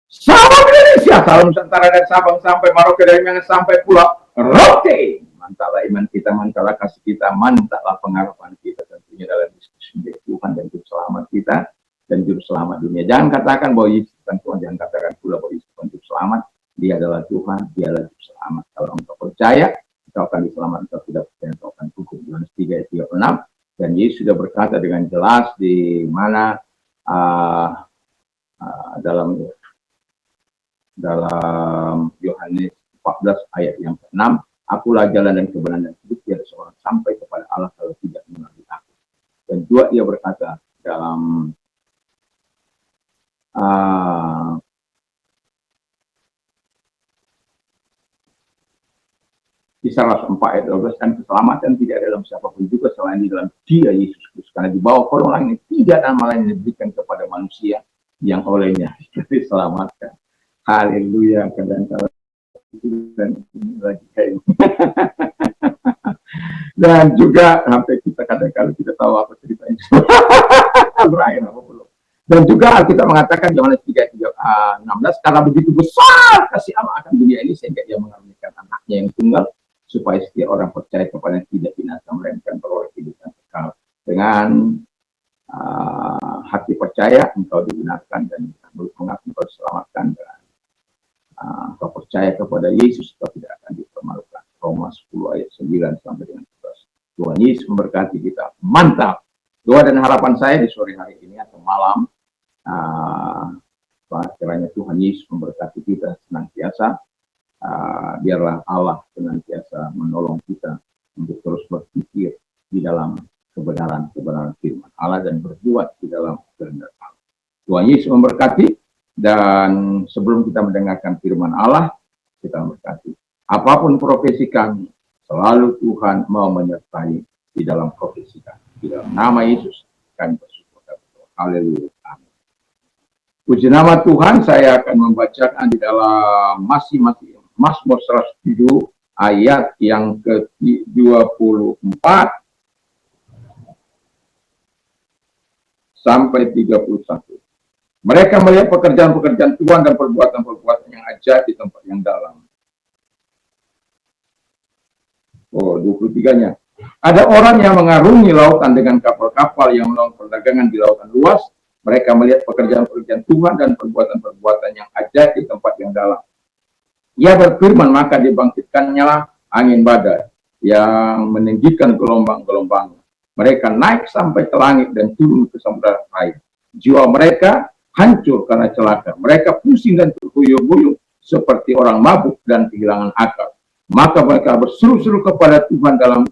Salam Indonesia, salam Nusantara dari Sabang sampai Merauke, dari Minang sampai Pulau Rote. Mantaplah iman kita, mantaplah kasih kita, mantaplah pengharapan kita tentunya dalam diskusi menjadi Tuhan dan Juru Selamat kita dan Juru Selamat dunia. Jangan katakan bahwa Yesus bukan Tuhan, jangan katakan pula bahwa Yesus bukan Juru Selamat. Dia adalah Tuhan, dia adalah Juru Selamat. Kalau engkau percaya, engkau akan diselamatkan. Engkau tidak percaya, engkau akan hukum. Yohanes 3 ayat 36. Dan Yesus sudah berkata dengan jelas di mana dalam Yohanes 14 ayat yang ke-6, akulah jalan dan kebenaran dan hidup, tiada seorang sampai kepada Allah kalau tidak melalui aku. Dan juga ia berkata dalam Kisah 4 ayat 12, dan keselamatan tidak ada dalam siapapun juga selain di dalam Dia Yesus Kristus, karena di bawah kolong langit tidak nama lain yang diberikan kepada manusia yang olehnya diselamatkan. Haleluya. Kadang-kadang dan ini lagi kayak dan juga sampai kita kadang-kadang kita tahu apa ceritanya berakhir apa belum. Dan juga kita mengatakan Yohanes 3:16, karena begitu besar kasih Allah akan dunia ini sehingga Ia mengaruniakan anaknya yang tunggal supaya setiap orang percaya kepada tidak binasa melainkan beroleh hidup yang kekal. Dengan hati percaya engkau digunakan dan mulut mengaku engkau diselamatkan, dan engkau percaya kepada Yesus engkau tidak akan dipermalukan. Roma 10 ayat 9 sampai dengan 11. Tuhan Yesus memberkati kita. Mantap. Doa dan harapan saya di sore hari ini atau malam, kiranya Tuhan Yesus memberkati kita senantiasa. Biarlah Allah senantiasa menolong kita untuk terus berpikir di dalam kebenaran firman Allah dan berbuat di dalam kehendak Allah. Tuhan Yesus memberkati. Dan sebelum kita mendengarkan firman Allah, kita memberkati. Apapun profesi kami, selalu Tuhan mau menyertai di dalam profesi kami. Di dalam nama Yesus kami bersyukur. Haleluya. Amin. Puji nama Tuhan. Saya akan membacakan di dalam masing-masing Mazmur 107 ayat yang ke-24 sampai 31. Mereka melihat pekerjaan-pekerjaan Tuhan dan perbuatan-perbuatan yang ajaib di tempat yang dalam. 23-nya. Ada orang yang mengarungi lautan dengan kapal-kapal yang melakukan perdagangan di lautan luas. Mereka melihat pekerjaan-pekerjaan Tuhan dan perbuatan-perbuatan yang ajaib di tempat yang dalam. Ia berfirman, maka dibangkitkannya lah angin badai yang meninggikan gelombang-gelombang. Mereka naik sampai ke langit dan turun ke samudera air. Jiwa mereka hancur karena celaka. Mereka pusing dan terhuyung-huyung seperti orang mabuk dan kehilangan akal. Maka mereka berseru-seru kepada Tuhan dalam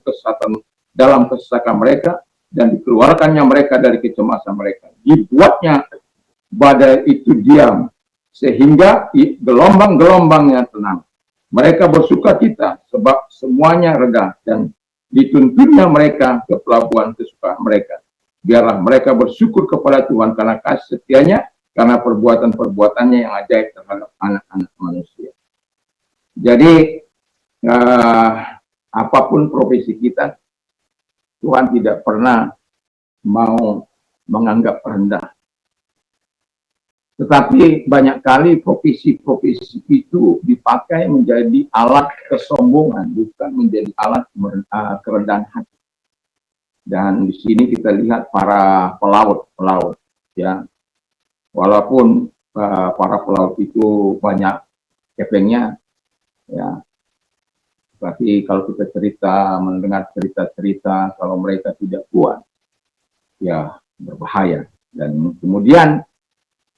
kesesakan mereka, dan dikeluarkannya mereka dari kecemasan mereka. Dibuatnya badai itu diam, sehingga gelombang-gelombangnya tenang. Mereka bersuka cita sebab semuanya reda, dan dituntunnya mereka ke pelabuhan kesukaan mereka. Biarlah mereka bersyukur kepada Tuhan karena kasih setianya, karena perbuatan-perbuatannya yang ajaib terhadap anak-anak manusia. Jadi apapun profesi kita, Tuhan tidak pernah mau menganggap rendah. Tetapi banyak kali profesi-profesi itu dipakai menjadi alat kesombongan, bukan menjadi alat kerendahan hati. Dan di sini kita lihat para pelaut, ya. Walaupun para pelaut itu banyak kepengnya, ya. Tapi kalau kita mendengar cerita-cerita, kalau mereka tidak kuat, ya berbahaya. Dan kemudian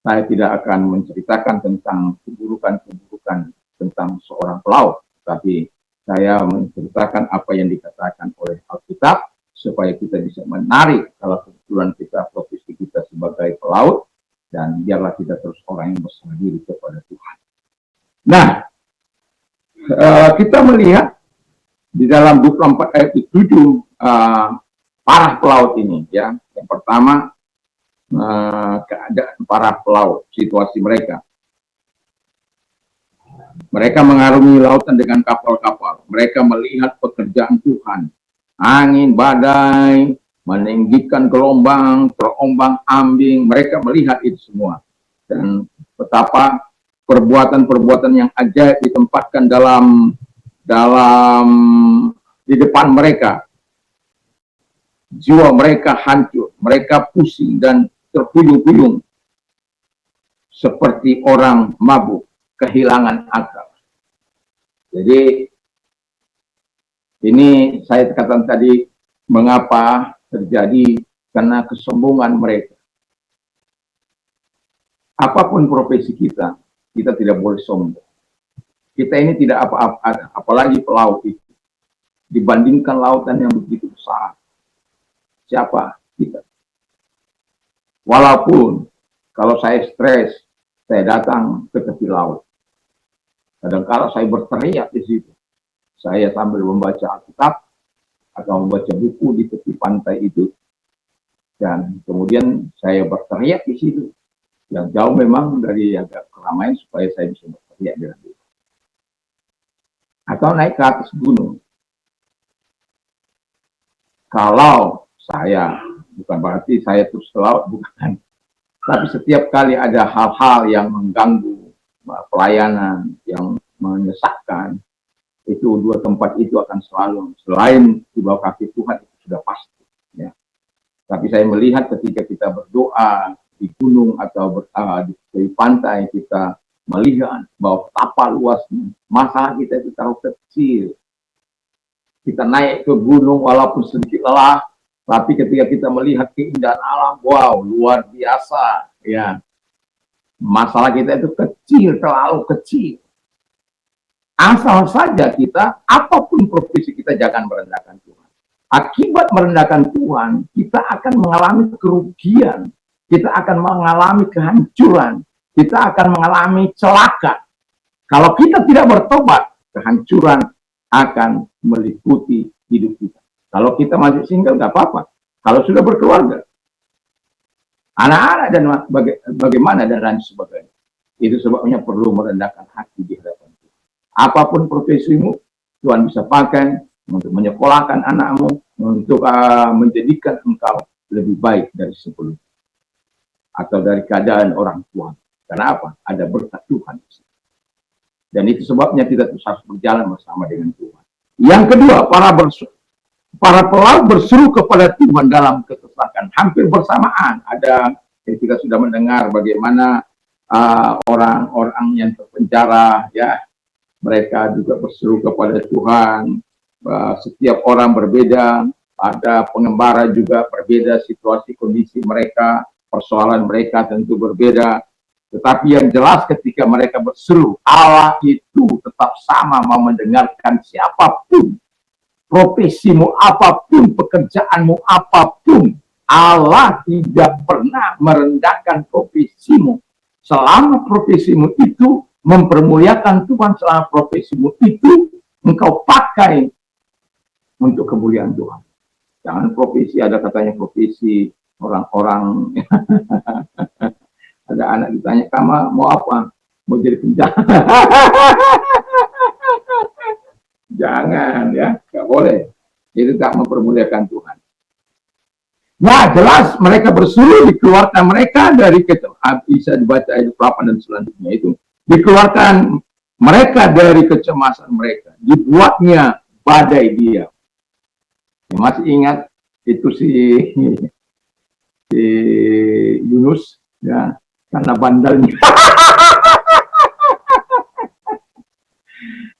saya tidak akan menceritakan tentang keburukan-keburukan tentang seorang pelaut, tapi saya menceritakan apa yang dikatakan oleh Alkitab, supaya kita bisa menarik kalau kebetulan kita profesi kita sebagai pelaut, dan biarlah kita terus orang yang berserah diri kepada Tuhan. Nah, kita melihat di dalam 24 ayat 7 para pelaut ini, ya. Yang pertama, keadaan para pelaut, situasi mereka. Mereka mengarungi lautan dengan kapal-kapal. Mereka melihat pekerjaan Tuhan. Angin, badai, meninggikan gelombang, terombang ambing. Mereka melihat itu semua. Dan betapa perbuatan-perbuatan yang ajaib ditempatkan dalam di depan mereka. Jiwa mereka hancur, mereka pusing dan terpuyung-puyung seperti orang mabuk, kehilangan akal. Jadi ini saya katakan tadi, mengapa terjadi karena kesombongan mereka. Apapun profesi kita, kita tidak boleh sombong. Kita ini tidak apa-apa, apalagi pelaut itu. Dibandingkan lautan yang begitu besar. Siapa? Kita. Walaupun kalau saya stres, saya datang ke tepi laut. Kadang-kadang saya berteriak di situ. Saya sambil membaca Alkitab atau membaca buku di tepi pantai itu. Dan kemudian saya berteriak di situ. Yang jauh memang dari agak keramaian supaya saya bisa berteriak dengan itu. Atau naik ke atas gunung. Kalau saya, bukan berarti saya terus ke laut, bukan. Tapi setiap kali ada hal-hal yang mengganggu pelayanan, yang menyesakkan, itu dua tempat itu akan selalu, selain di bawah kaki Tuhan, itu sudah pasti. Ya. Tapi saya melihat ketika kita berdoa di gunung atau di pantai, kita melihat bahwa betapa luasnya masalah kita itu terlalu kecil. Kita naik ke gunung walaupun sedikit lelah, tapi ketika kita melihat keindahan alam, wow, luar biasa, ya. Masalah kita itu kecil, terlalu kecil. Asal saja kita, apapun profesi kita, jangan merendahkan Tuhan. Akibat merendahkan Tuhan, kita akan mengalami kerugian, kita akan mengalami kehancuran, kita akan mengalami celaka. Kalau kita tidak bertobat, kehancuran akan meliputi hidup kita. Kalau kita masih single, nggak apa-apa. Kalau sudah berkeluarga, anak-anak dan bagaimana dan lain sebagainya. Itu sebabnya perlu merendahkan hati di hadapan Tuhan. Apapun profesimu, Tuhan bisa pakai untuk menyekolahkan anakmu, untuk menjadikan engkau lebih baik dari sebelumnya. Atau dari keadaan orang tua. Karena apa? Ada berkat Tuhan. Dan itu sebabnya kita terus harus berjalan bersama dengan Tuhan. Yang kedua, para pelaut berseru kepada Tuhan dalam kesesakan. Hampir bersamaan ada ketika sudah mendengar bagaimana orang-orang yang terpenjara, ya, mereka juga berseru kepada Tuhan. Setiap orang berbeda, ada pengembara juga berbeda, situasi kondisi mereka, persoalan mereka tentu berbeda. Tetapi yang jelas ketika mereka berseru, Allah itu tetap sama mau mendengarkan siapapun. Profesimu apapun, pekerjaanmu apapun, Allah tidak pernah merendahkan profesimu. Selama profesimu itu mempermuliakan Tuhan, selama profesimu itu engkau pakai untuk kemuliaan Tuhan. Jangan profesi, ada katanya profesi orang-orang. Ada anak ditanya, kamu mau apa? Mau jadi penjahat? Jangan, ya, nggak boleh. Itu tak mempermuliakan Tuhan. Nah, jelas mereka berseru, dikeluarkan mereka dari bisa dibaca ayat 8 dan selanjutnya itu. Dikeluarkan mereka dari kecemasan mereka, dibuatnya badai diam. Ya, masih ingat itu si Yunus, ya, karena bandalnya.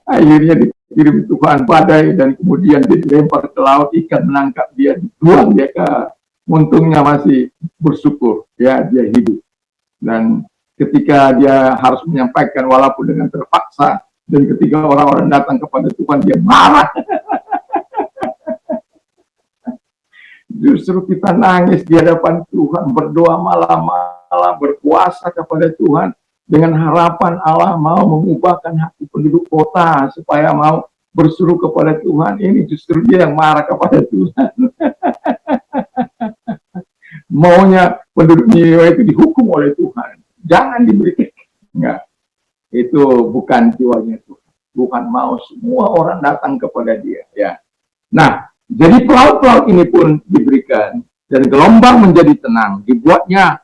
Akhirnya dikirim Tuhan badai dan kemudian dia dilempar ke laut, ikan menangkap dia, dibuang dia ke, untungnya masih bersyukur, ya, dia hidup. Dan ketika dia harus menyampaikan walaupun dengan terpaksa, dan ketika orang-orang datang kepada Tuhan, dia marah. Justru kita nangis di hadapan Tuhan, berdoa malam-malam, berpuasa kepada Tuhan, dengan harapan Allah mau mengubahkan hati penduduk kota, supaya mau berseru kepada Tuhan. Ini justru dia yang marah kepada Tuhan. Maunya penduduk Niniwe itu dihukum oleh Tuhan. Jangan diberikan. Enggak. Itu bukan jiwanya Tuhan. Tuhan mau semua orang datang kepada dia. Ya. Nah, jadi pelaut-pelaut ini pun diberikan. Dan gelombang menjadi tenang. Dibuatnya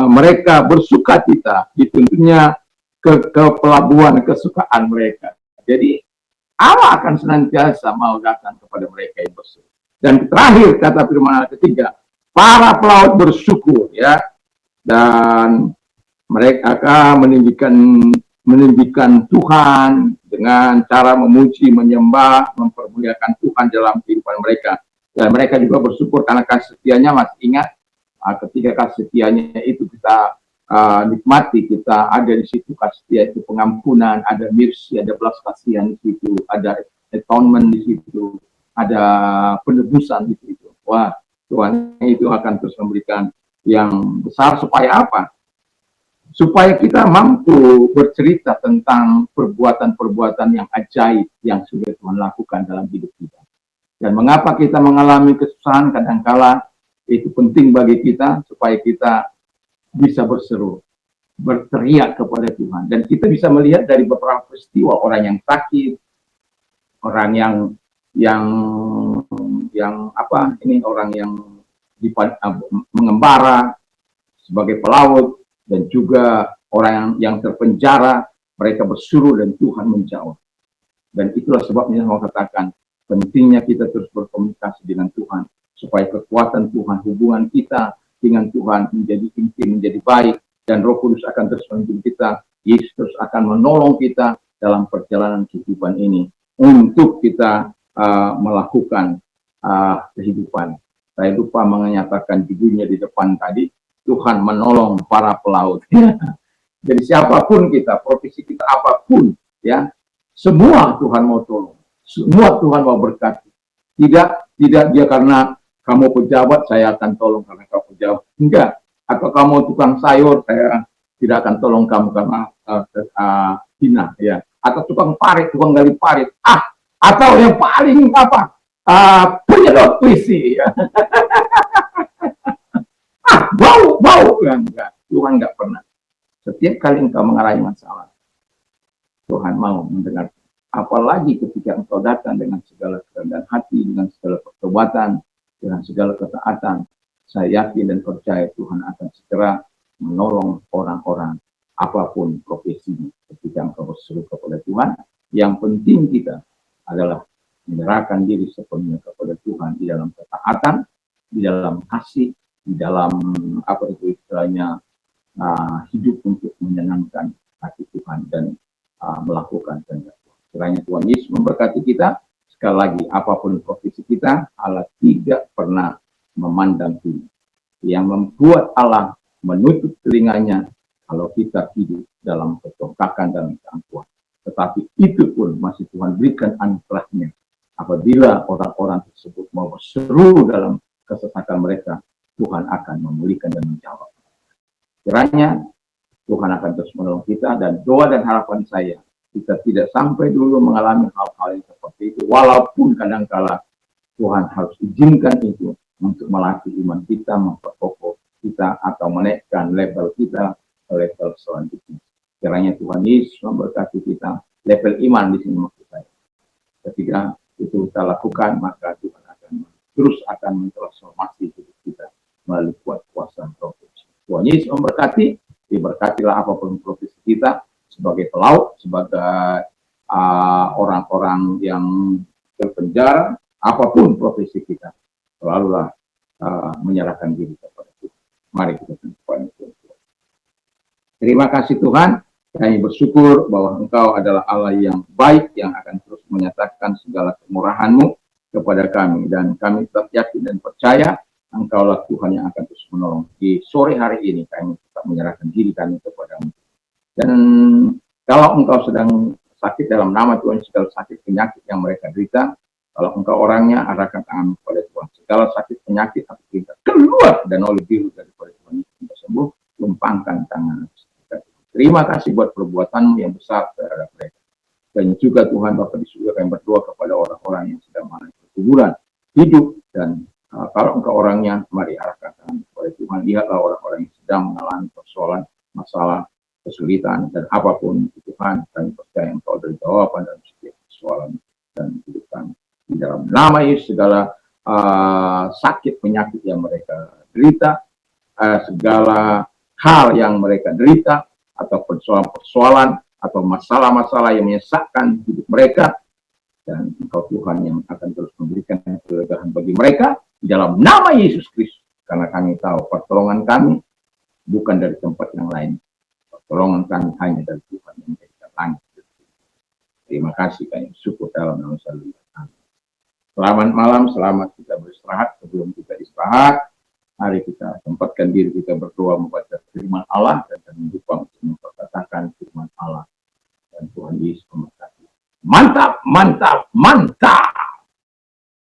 mereka bersukacita. Dituntunnya ke pelabuhan kesukaan mereka. Jadi Allah akan senantiasa mau datang kepada mereka yang bersyukur. Dan terakhir kata firman Allah ketiga, para pelaut bersyukur ya, dan mereka akan meninggikan Tuhan dengan cara memuji, menyembah, mempermuliakan Tuhan dalam kehidupan mereka. Dan mereka juga bersyukur karena kasih setianya. Masih ingat ketika kasih setianya itu kita nikmati, kita ada di situ. Kasih setia itu pengampunan, ada mercy, ada belas kasihan di situ, ada atonement di situ, ada penebusan di situ. Wah, Tuhan itu akan terus memberikan yang besar. Supaya apa? Supaya kita mampu bercerita tentang perbuatan-perbuatan yang ajaib yang sudah Tuhan lakukan dalam hidup kita. Dan mengapa kita mengalami kesusahan kadangkala, itu penting bagi kita supaya kita bisa berseru, berteriak kepada Tuhan. Dan kita bisa melihat dari beberapa peristiwa, orang yang sakit, orang yang orang yang mengembara sebagai pelaut, dan juga orang yang terpenjara, mereka berseru dan Tuhan menjawab. Dan itulah sebabnya saya mau katakan, pentingnya kita terus berkomunikasi dengan Tuhan, supaya kekuatan Tuhan, hubungan kita dengan Tuhan menjadi intim, menjadi baik, dan Roh Kudus akan terus memimpin kita. Yesus terus akan menolong kita dalam perjalanan kehidupan ini untuk kita melakukan kehidupan. Saya lupa menyatakan judulnya di depan tadi, Tuhan menolong para pelaut. Jadi siapapun kita, profesi kita apapun, ya, semua Tuhan mau tolong, semua Tuhan mau berkati. Tidak dia karena kamu pejabat, saya akan tolong karena kamu pejabat. Enggak. Atau kamu tukang sayur, saya tidak akan tolong kamu karena hina. Ya. Atau tukang parit, tukang gali parit. Atau yang paling penyedot puisi. Ya. Bau. Enggak. Tuhan enggak pernah. Setiap kali engkau mengalami masalah, Tuhan mau mendengar. Apalagi ketika engkau datang dengan segala kerendahan hati, dengan segala pertobatan, dengan segala ketaatan, saya yakin dan percaya Tuhan akan segera menolong orang-orang apapun profesinya. Ketika engkau berseru kepada Tuhan, yang penting kita adalah menyerahkan diri sepenuhnya kepada Tuhan di dalam ketaatan, di dalam kasih, di dalam hidup untuk menyenangkan hati Tuhan dan melakukan kehendak Tuhan. Kiranya Tuhan Yesus memberkati kita. Sekali lagi, apapun profesi kita, Allah tidak pernah memandang tinggi. Yang membuat Allah menutup telinganya kalau kita hidup dalam kecongkakan dan keangkuhan. Tetapi itu pun masih Tuhan berikan anugerahnya apabila orang-orang tersebut mau berseru dalam kesesakan mereka, Tuhan akan memulihkan dan menjawab. Kiranya Tuhan akan terus menolong kita, dan doa dan harapan saya, kita tidak sampai dulu mengalami hal-hal yang seperti itu, walaupun kadangkala Tuhan harus izinkan itu untuk melatih iman kita, memperkokoh kita, atau menaikkan level kita ke level selanjutnya. Kiranya Tuhan Yesus memberkati kita. Level iman di sini maksud saya. Ketika itu kita lakukan, maka Tuhan akan mentransformasi hidup kita melalui kuasa Roh Kudus. Tuhan Yesus memberkati. Diberkatilah apapun profesi kita sebagai pelaut, sebagai orang-orang yang terpenjara, apapun profesi kita, selalulah menyerahkan diri kepada Tuhan. Mari kita berdoa. Terima kasih Tuhan, kami bersyukur bahwa Engkau adalah Allah yang baik, yang akan terus menyatakan segala kemurahan-Mu kepada kami, dan kami tetap yakin dan percaya Engkaulah Tuhan yang akan terus menolong. Di sore hari ini kami tetap menyerahkan diri kami kepada-Mu. Dan kalau Engkau sedang sakit, dalam nama Tuhan, segala sakit penyakit yang mereka derita, kalau Engkau orangnya, arahkan tangan kepada Tuhan. Segala sakit penyakit atau derita keluar dan oleh biru daripada Tuhan Yesus sembuh, lumpangkan tangan. Terima kasih buat perbuatan-Mu yang besar terhadap mereka. Dan juga Tuhan Bapa di surga, kami berdoa kepada orang-orang yang sedang mengalami perkuburan hidup, dan kalau Engkau orangnya, mari arahkan tangan kepada Tuhan. Lihatlah orang-orang yang sedang mengalami persoalan, masalah, kesulitan, dan apapun itu Tuhan, kami percaya Engkau dari jawaban dalam setiap persoalan dan kehidupan. Di dalam nama Yesus, segala sakit penyakit yang mereka derita, segala hal yang mereka derita, atau persoalan-persoalan atau masalah-masalah yang menyesakkan hidup mereka. Dan Engkau Tuhan yang akan terus memberikan kelegaan bagi mereka di dalam nama Yesus Kristus. Karena kami tahu pertolongan kami bukan dari tempat yang lain. Pertolongan kami hanya dari Tuhan yang menjadikan langit. Terima kasih, kami syukur dalam nama Yesus. Selamat malam, selamat kita beristirahat. Sebelum kita istirahat, mari kita tempatkan diri kita berdoa membaca firman Allah.